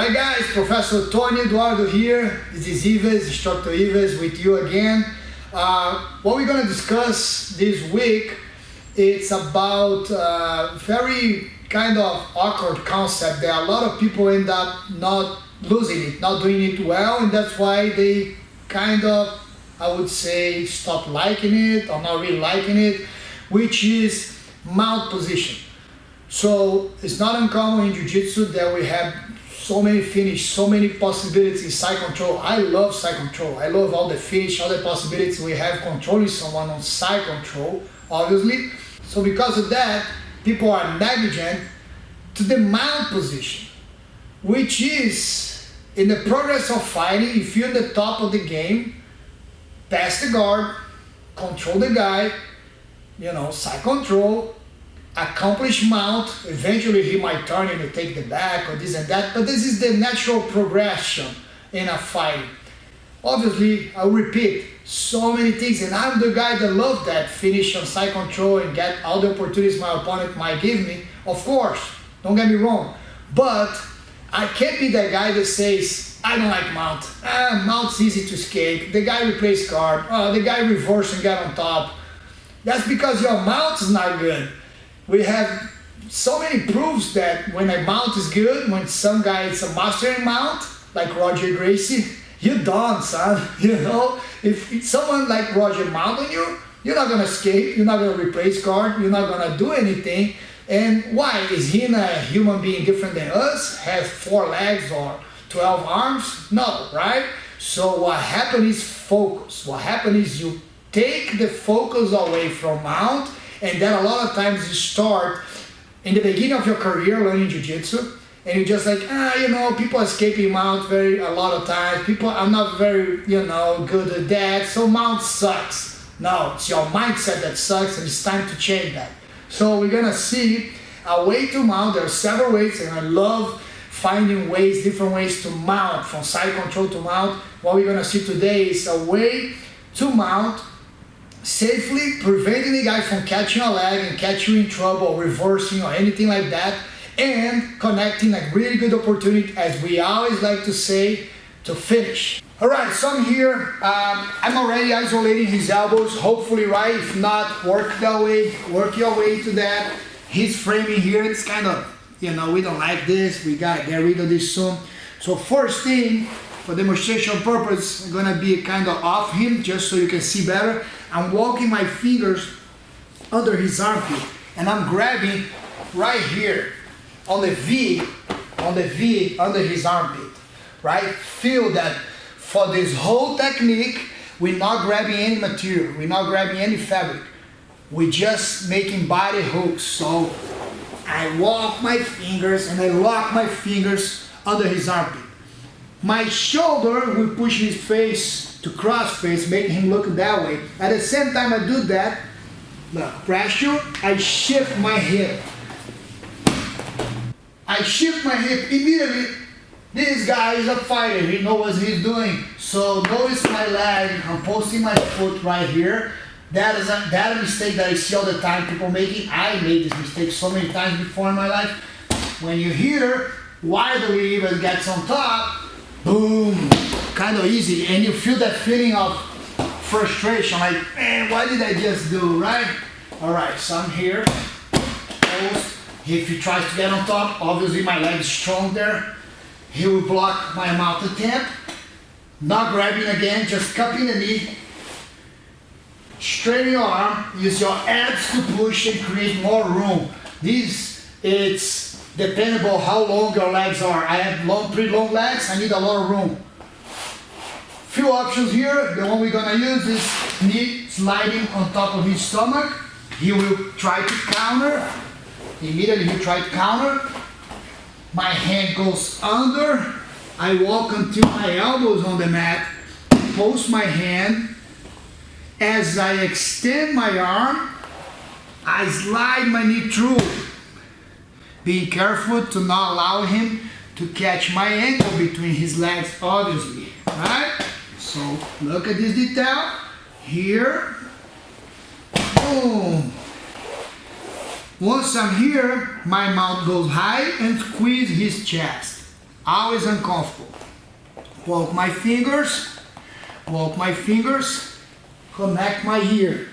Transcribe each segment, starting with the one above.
Hi guys, Professor Tony Eduardo here. This is Ives, Instructor Ives with you again. What we're going to discuss this week, it's about very kind of awkward concept that a lot of people end up not losing it, not doing it well, and that's why they kind of, I would say, stop liking it or not really liking it, which is mount position. So it's not uncommon in Jiu-Jitsu that we have so many finish, so many possibilities in side control. I love side control. I love all the finish, all the possibilities we have controlling someone on side control, obviously. So because of that, people are negligent to the mount position, which is, in the progress of fighting, if you're at the top of the game, pass the guard, control the guy, side control, accomplish mount, eventually he might turn and you take the back or this and that, but this is the natural progression in a fight. Obviously, I'll repeat, so many things, and I'm the guy that loves that finish on side control and get all the opportunities my opponent might give me, of course, don't get me wrong, but I can't be that guy that says, I don't like mount, mount's easy to escape, the guy replace guard, the guy reverse and get on top. That's because your mount is not good. We have so many proofs that when a mount is good, when some guy is a master in mount, like Roger Gracie, you're done, son. If someone like Roger mount on you, you're not gonna escape, you're not gonna replace guard, you're not gonna do anything. And why? Is he a human being different than us? Has 4 legs or 12 arms? No, right? So what happens is focus. What happens is you take the focus away from mount, and then a lot of times you start in the beginning of your career learning Jiu-Jitsu, and you're just like, people escaping mount a lot of times. People are not very, good at that, so mount sucks. No, it's your mindset that sucks, and it's time to change that. So we're gonna see a way to mount. There are several ways, and I love finding ways, different ways to mount, from side control to mount. What we're gonna see today is a way to mount safely, preventing the guy from catching a leg and catching you in trouble or reversing or anything like that, and connecting a really good opportunity, as we always like to say, to finish. All right, so I'm here. I'm already isolating his elbows, hopefully, right? If not, work your way to that. His framing here, it's kind of, we don't like this. We gotta get rid of this soon. So first thing, for demonstration purpose, I'm gonna be kind of off him just so you can see better. I'm walking my fingers under his armpit, and I'm grabbing right here on the V under his armpit, right? Feel that for this whole technique, we're not grabbing any material, we're not grabbing any fabric. We're just making body hooks. So I walk my fingers and I lock my fingers under his armpit. My shoulder will push his face to cross face, making him look that way. At the same time I do that, look, pressure, I shift my hip. I shift my hip immediately. This guy is a fighter, he knows what he's doing. So notice my leg, I'm posting my foot right here. That is a mistake that I see all the time people making. I made this mistake so many times before in my life. When you hear why the lever gets on top, boom, kind of easy, and you feel that feeling of frustration, like, man, what did I just do, right? All right, so I'm here, close. If he tries to get on top, obviously my leg is strong there. He will block my mount attempt. Not grabbing again, just cupping the knee. Straighten your arm, use your abs to push and create more room. It's dependable how long your legs are. I have pretty long legs, I need a lot of room. Few options here. The one we're gonna use is knee sliding on top of his stomach. He will try to counter. Immediately he try to counter. My hand goes under. I walk until my elbows on the mat. Post my hand. As I extend my arm, I slide my knee through. Being careful to not allow him to catch my ankle between his legs, obviously, right? So look at this detail. Here, boom. Once I'm here, my mouth goes high and squeeze his chest. always uncomfortable. Walk my fingers, connect my ear.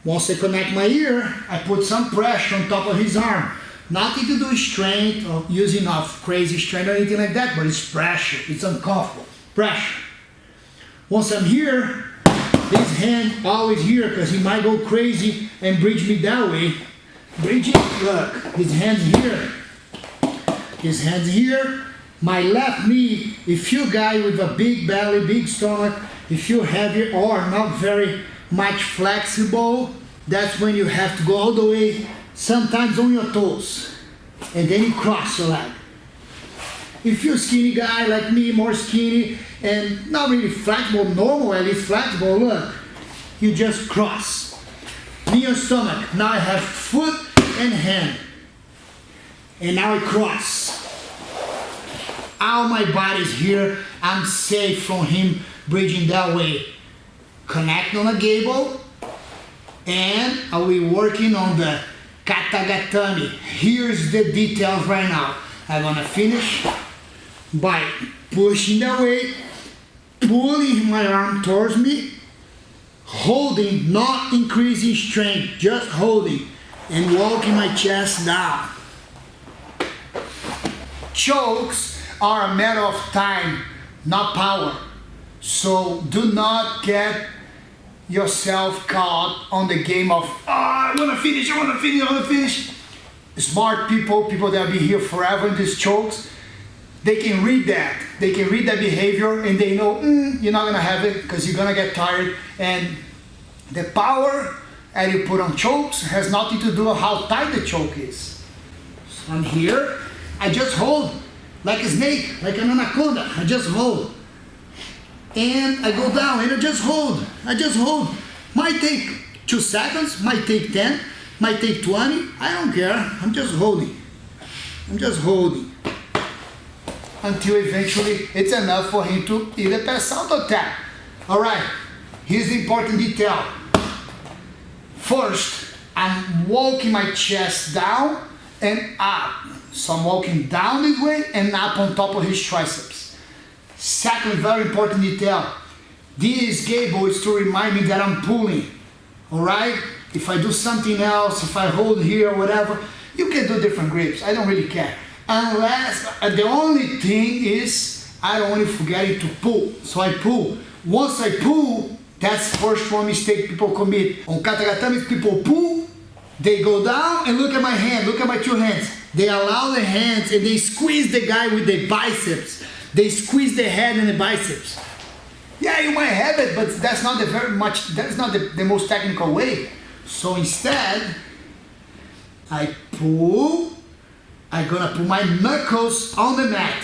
Once I connect my ear, I put some pressure on top of his arm. Nothing to do with strength or using of crazy strength or anything like that, but it's pressure, it's uncomfortable, pressure. Once I'm here, this hand always here because he might go crazy and bridge me that way. Bridge it, look, his hand's here. His hand's here. My left knee, if you're a guy with a big belly, big stomach, if you're heavy or not very much flexible, that's when you have to go all the way, sometimes on your toes, and then you cross your leg. If you're a skinny guy like me, more skinny, and not really flexible, normal at least flexible, look, you just cross. Knee and stomach, now I have foot and hand, and now I cross. All my body's here, I'm safe from him bridging that way. Connect on a gable, and are we working on the Katagatami. Here's the details right now. I'm gonna finish by pushing the weight, pulling my arm towards me, holding, not increasing strength, just holding, and walking my chest down. Chokes are a matter of time, not power. So do not get yourself caught on the game of, I wanna finish. Smart people that have been here forever in these chokes, they can read that. They can read that behavior and they know, you're not gonna have it because you're gonna get tired. And the power that you put on chokes has nothing to do with how tight the choke is. So I'm here, I just hold. Like a snake, like an anaconda, I just hold. And I go down and I just hold. Might take 2 seconds, might take 10, might take 20, I don't care. I'm just holding. Until eventually it's enough for him to either pass out or tap. All right, here's the important detail. First, I'm walking my chest down and up. So I'm walking down this way and up on top of his triceps. Second, very important detail. This gable is to remind me that I'm pulling. Alright? If I do something else, if I hold here or whatever, you can do different grips. I don't really care. Unless, the only thing is, I don't want to forget to pull. So I pull. Once I pull, that's the first one mistake people commit. On Katagatami, people pull, they go down and look at my hand, look at my 2 hands. They allow the hands and they squeeze the guy with the biceps. They squeeze the head and the biceps. Yeah, you might have it, but that's not the most technical way. So instead, I pull, I'm gonna put my knuckles on the mat.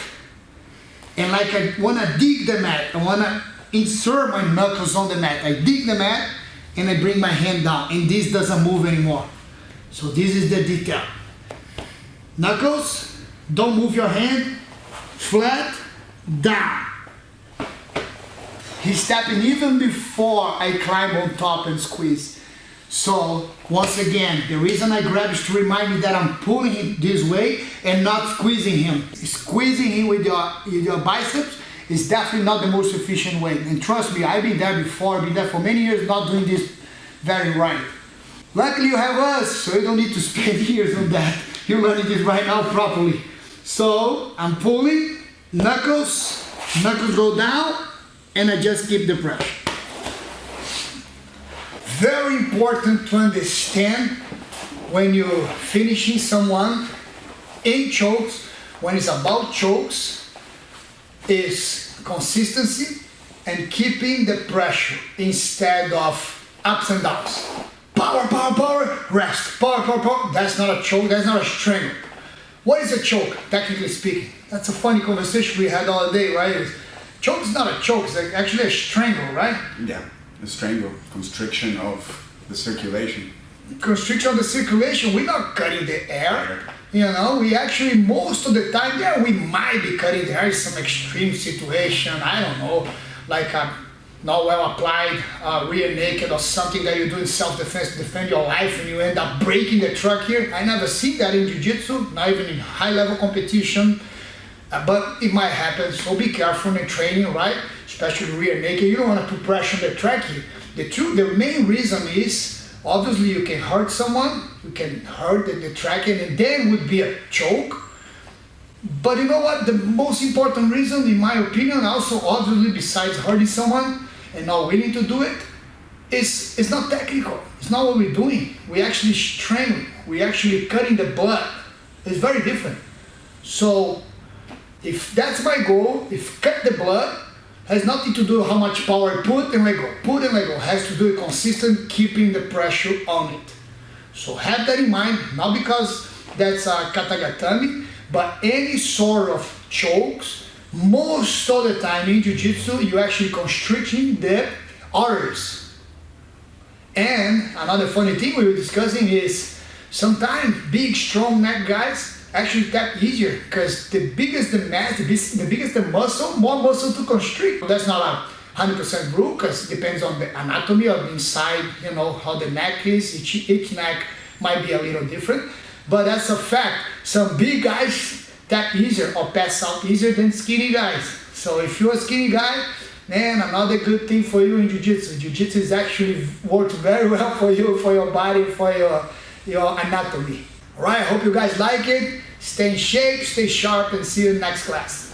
And like I wanna dig the mat, I wanna insert my knuckles on the mat. I dig the mat and I bring my hand down and this doesn't move anymore. So this is the detail. Knuckles, don't move your hand, flat, down. He's tapping even before I climb on top and squeeze. So once again, the reason I grab is to remind me that I'm pulling him this way and not squeezing him. Squeezing him with your biceps is definitely not the most efficient way. And trust me, I've been there before, I've been there for many years not doing this very right. Luckily you have us, so you don't need to spend years on that. You're learning this right now properly. So I'm pulling, knuckles go down, and I just keep the pressure. Very important to understand when you're finishing someone in chokes, when it's about chokes, is consistency and keeping the pressure instead of ups and downs. Power, rest. Power. That's not a choke, that's not a strangle. What is a choke, technically speaking? That's a funny conversation we had all day, right? Choke is not a choke, it's actually a strangle, right? Yeah, a strangle, constriction of the circulation. Constriction of the circulation, we're not cutting the air. You know, we actually, most of the time, yeah, we might be cutting the air in some extreme situation, I don't know, like a not well applied rear naked or something that you do in self-defense to defend your life and you end up breaking the truck here. I never see that in jiu-jitsu, not even in high-level competition. But it might happen, so be careful in training, right? Especially rear naked. You don't want to put pressure on the trachea. The main reason is, obviously you can hurt someone, you can hurt the trachea, and then would be a choke. But you know what? The most important reason, in my opinion, also obviously besides hurting someone and not willing to do it, is it's not technical. It's not what we're doing. We actually strangling. We actually cutting the blood. It's very different. So if that's my goal, if cut the blood, has nothing to do with how much power I put and let go. Put and let go. Has to do with consistent keeping the pressure on it. So have that in mind, not because that's a Katagatami, but any sort of chokes, most of the time in Jiu-Jitsu, you're actually constricting the arteries. And another funny thing we were discussing is sometimes big, strong neck guys actually tap easier because the biggest the mass, the biggest the muscle, more muscle to constrict. That's not a 100% rule because it depends on the anatomy of the inside, you know, how the neck is. Each neck might be a little different, but that's a fact. Some big guys tap easier or pass out easier than skinny guys. So if you're a skinny guy, man, another good thing for you in Jiu-Jitsu. Jiu-Jitsu is actually worked very well for you, for your body, for your anatomy. All right, I hope you guys like it. Stay in shape, stay sharp, and see you in the next class.